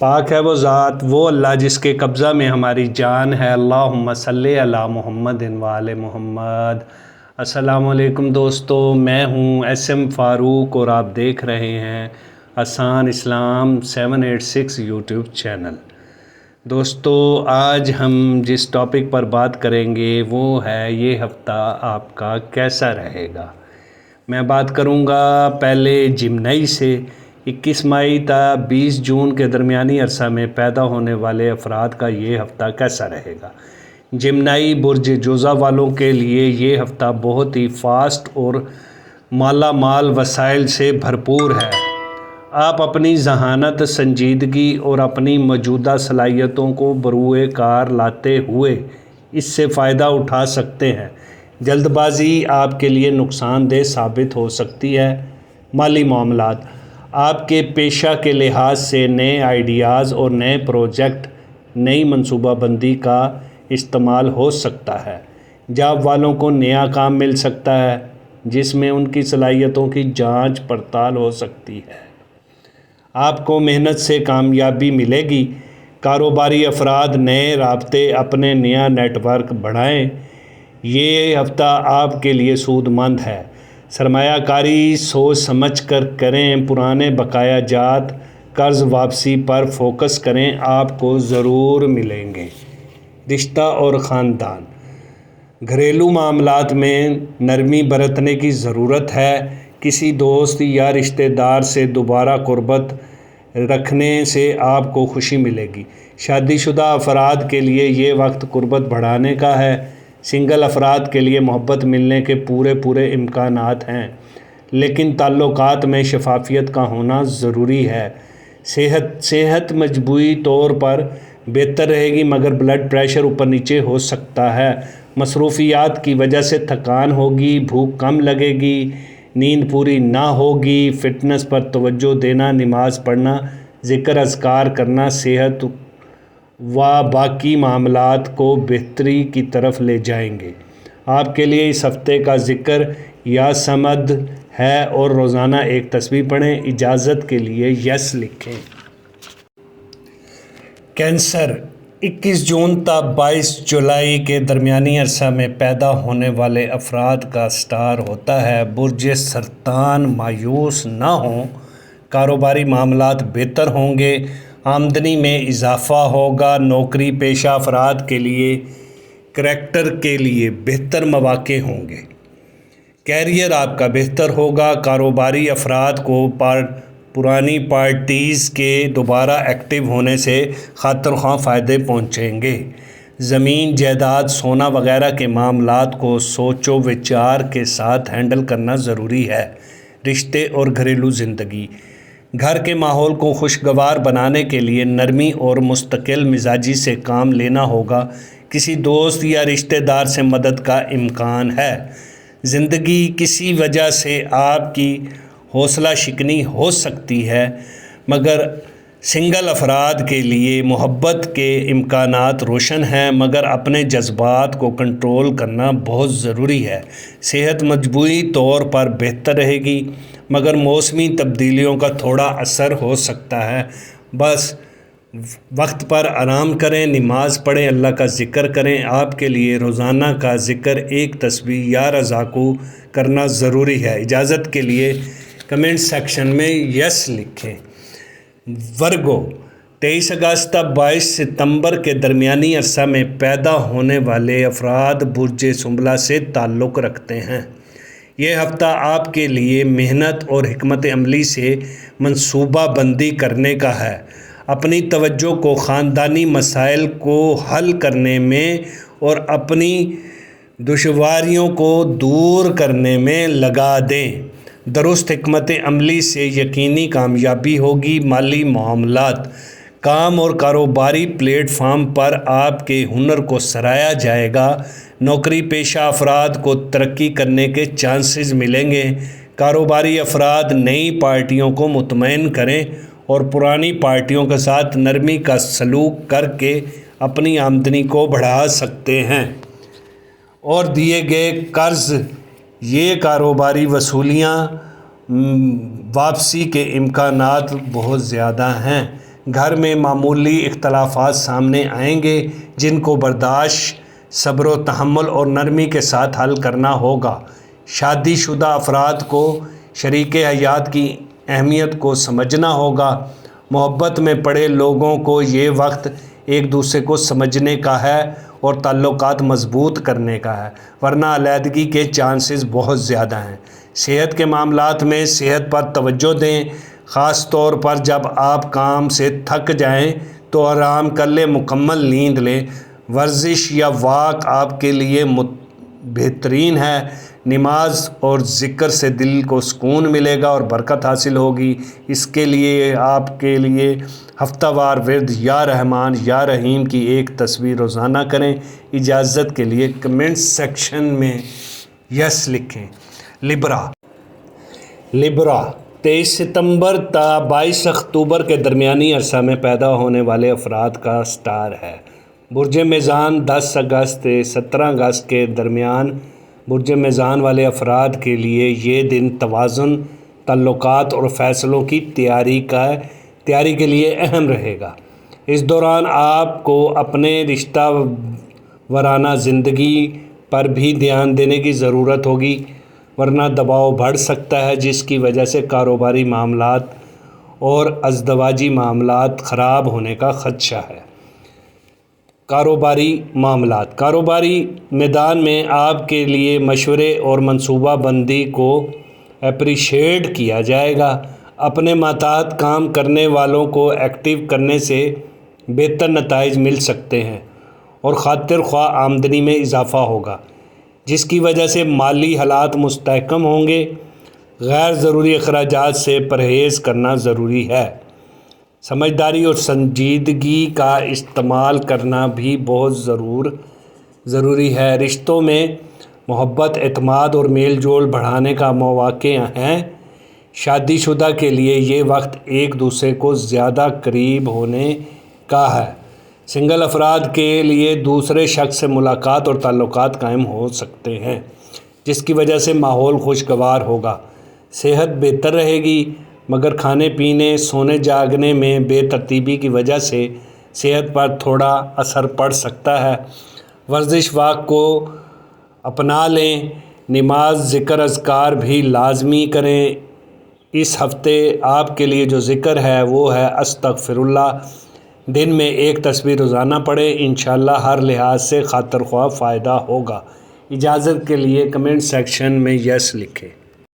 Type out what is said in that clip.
پاک ہے وہ ذات، وہ اللہ جس کے قبضہ میں ہماری جان ہے۔ اللہم صلی علی محمد و آل محمد۔ السلام علیکم دوستو، میں ہوں ایس ایم فاروق اور آپ دیکھ رہے ہیں آسان اسلام 786 یوٹیوب چینل۔ دوستو، آج ہم جس ٹاپک پر بات کریں گے وہ ہے یہ ہفتہ آپ کا کیسا رہے گا۔ میں بات کروں گا پہلے جمنئی سے۔ 21 مئی تا 20 جون کے درمیانی عرصہ میں پیدا ہونے والے افراد کا یہ ہفتہ کیسا رہے گا۔ جمنئی برج جوزہ والوں کے لیے یہ ہفتہ بہت ہی فاسٹ اور مالا مال وسائل سے بھرپور ہے۔ آپ اپنی ذہانت، سنجیدگی اور اپنی موجودہ صلاحیتوں کو بروئے کار لاتے ہوئے اس سے فائدہ اٹھا سکتے ہیں۔ جلد بازی آپ کے لیے نقصان دہ ثابت ہو سکتی ہے۔ مالی معاملات، آپ کے پیشہ کے لحاظ سے نئے آئیڈیاز اور نئے پروجیکٹ، نئی منصوبہ بندی کا استعمال ہو سکتا ہے۔ جاب والوں کو نیا کام مل سکتا ہے جس میں ان کی صلاحیتوں کی جانچ پڑتال ہو سکتی ہے۔ آپ کو محنت سے کامیابی ملے گی۔ کاروباری افراد نئے رابطے، اپنے نیا نیٹ ورک بڑھائیں۔ یہ ہفتہ آپ کے لیے سود مند ہے۔ سرمایہ کاری سوچ سمجھ کر کریں۔ پرانے بقایا جات، قرض واپسی پر فوکس کریں، آپ کو ضرور ملیں گے۔ رشتہ اور خاندان، گھریلو معاملات میں نرمی برتنے کی ضرورت ہے۔ کسی دوست یا رشتہ دار سے دوبارہ قربت رکھنے سے آپ کو خوشی ملے گی۔ شادی شدہ افراد کے لیے یہ وقت قربت بڑھانے کا ہے۔ سنگل افراد کے لیے محبت ملنے کے پورے امکانات ہیں، لیکن تعلقات میں شفافیت کا ہونا ضروری ہے۔ صحت مجموعی طور پر بہتر رہے گی، مگر بلڈ پریشر اوپر نیچے ہو سکتا ہے۔ مصروفیات کی وجہ سے تھکان ہوگی، بھوک کم لگے گی، نیند پوری نہ ہوگی۔ فٹنس پر توجہ دینا، نماز پڑھنا، ذکر اذکار کرنا صحت و باقی معاملات کو بہتری کی طرف لے جائیں گے۔ آپ کے لیے اس ہفتے کا ذکر یا صمد ہے اور روزانہ ایک تسبیح پڑھیں۔ اجازت کے لیے یس لکھیں۔ کینسر، 21 جون تا 22 جولائی کے درمیانی عرصہ میں پیدا ہونے والے افراد کا سٹار ہوتا ہے۔ برج سرطان، مایوس نہ ہوں۔ کاروباری معاملات بہتر ہوں گے۔ آمدنی میں اضافہ ہوگا۔ نوکری پیشہ افراد کے لیے کریکٹر کے لیے بہتر مواقع ہوں گے۔ کیریئر آپ کا بہتر ہوگا۔ کاروباری افراد کو پرانی پارٹیز کے دوبارہ ایکٹیو ہونے سے خاطر خواہ فائدے پہنچیں گے۔ زمین، جائیداد، سونا وغیرہ کے معاملات کو سوچ و وچار کے ساتھ ہینڈل کرنا ضروری ہے۔ رشتے اور گھریلو زندگی، گھر کے ماحول کو خوشگوار بنانے کے لیے نرمی اور مستقل مزاجی سے کام لینا ہوگا۔ کسی دوست یا رشتہ دار سے مدد کا امکان ہے۔ زندگی کسی وجہ سے آپ کی حوصلہ شکنی ہو سکتی ہے، مگر سنگل افراد کے لیے محبت کے امکانات روشن ہیں، مگر اپنے جذبات کو کنٹرول کرنا بہت ضروری ہے۔ صحت مجموعی طور پر بہتر رہے گی، مگر موسمی تبدیلیوں کا تھوڑا اثر ہو سکتا ہے۔ بس وقت پر آرام کریں، نماز پڑھیں، اللہ کا ذکر کریں۔ آپ کے لیے روزانہ کا ذکر ایک تسبیح یا رضاکو کرنا ضروری ہے۔ اجازت کے لیے کمنٹ سیکشن میں یس لکھیں۔ ورگو، 23 اگست تا 22 ستمبر کے درمیانی عرصہ میں پیدا ہونے والے افراد برج سنبلہ سے تعلق رکھتے ہیں۔ یہ ہفتہ آپ کے لیے محنت اور حکمت عملی سے منصوبہ بندی کرنے کا ہے۔ اپنی توجہ کو خاندانی مسائل کو حل کرنے میں اور اپنی دشواریوں کو دور کرنے میں لگا دیں۔ درست حکمت عملی سے یقینی کامیابی ہوگی۔ مالی معاملات، کام اور کاروباری پلیٹ فارم پر آپ کے ہنر کو سراہا جائے گا۔ نوکری پیشہ افراد کو ترقی کرنے کے چانسز ملیں گے۔ کاروباری افراد نئی پارٹیوں کو مطمئن کریں اور پرانی پارٹیوں کے ساتھ نرمی کا سلوک کر کے اپنی آمدنی کو بڑھا سکتے ہیں۔ اور دیے گئے قرض، یہ کاروباری وصولیاں واپسی کے امکانات بہت زیادہ ہیں۔ گھر میں معمولی اختلافات سامنے آئیں گے جن کو برداشت، صبر و تحمل اور نرمی کے ساتھ حل کرنا ہوگا۔ شادی شدہ افراد کو شریک حیات کی اہمیت کو سمجھنا ہوگا۔ محبت میں پڑے لوگوں کو یہ وقت ایک دوسرے کو سمجھنے کا ہے اور تعلقات مضبوط کرنے کا ہے، ورنہ علیحدگی کے چانسز بہت زیادہ ہیں۔ صحت کے معاملات میں صحت پر توجہ دیں، خاص طور پر جب آپ کام سے تھک جائیں تو آرام کر لیں، مکمل نیند لیں۔ ورزش یا واک آپ کے لیے بہترین ہے۔ نماز اور ذکر سے دل کو سکون ملے گا اور برکت حاصل ہوگی۔ اس کے لیے آپ کے لیے ہفتہ وار ورد یا رحمان یا رحیم کی ایک تصویر روزانہ کریں۔ اجازت کے لیے کمنٹ سیکشن میں یس لکھیں۔ لبرا 23 ستمبر تا 22 اکتوبر کے درمیانی عرصہ میں پیدا ہونے والے افراد کا سٹار ہے۔ برج میزان 10 اگست سے 17 اگست کے درمیان برج میزان والے افراد کے لیے یہ دن توازن، تعلقات اور فیصلوں کی تیاری کے لیے اہم رہے گا۔ اس دوران آپ کو اپنے رشتہ وارانہ زندگی پر بھی دھیان دینے کی ضرورت ہوگی، ورنہ دباؤ بڑھ سکتا ہے جس کی وجہ سے کاروباری معاملات اور ازدواجی معاملات خراب ہونے کا خدشہ ہے۔ کاروباری میدان میں آپ کے لیے مشورے اور منصوبہ بندی کو اپریشیٹ کیا جائے گا۔ اپنے ماتحت کام کرنے والوں کو ایکٹیو کرنے سے بہتر نتائج مل سکتے ہیں اور خاطر خواہ آمدنی میں اضافہ ہوگا، جس کی وجہ سے مالی حالات مستحکم ہوں گے۔ غیر ضروری اخراجات سے پرہیز کرنا ضروری ہے۔ سمجھداری اور سنجیدگی کا استعمال کرنا بھی بہت ضروری ہے۔ رشتوں میں محبت، اعتماد اور میل جول بڑھانے کا مواقع ہیں۔ شادی شدہ کے لیے یہ وقت ایک دوسرے کو زیادہ قریب ہونے کا ہے۔ سنگل افراد کے لیے دوسرے شخص سے ملاقات اور تعلقات قائم ہو سکتے ہیں، جس کی وجہ سے ماحول خوشگوار ہوگا۔ صحت بہتر رہے گی، مگر کھانے پینے، سونے جاگنے میں بے ترتیبی کی وجہ سے صحت پر تھوڑا اثر پڑ سکتا ہے۔ ورزش، واک کو اپنا لیں۔ نماز، ذکر، اذکار بھی لازمی کریں۔ اس ہفتے آپ کے لیے جو ذکر ہے وہ ہے استغفر اللہ۔ دن میں ایک تصویر روزانہ پڑھیں، انشاءاللہ ہر لحاظ سے خاطر خواہ فائدہ ہوگا۔ اجازت کے لیے کمنٹ سیکشن میں یس لکھیں۔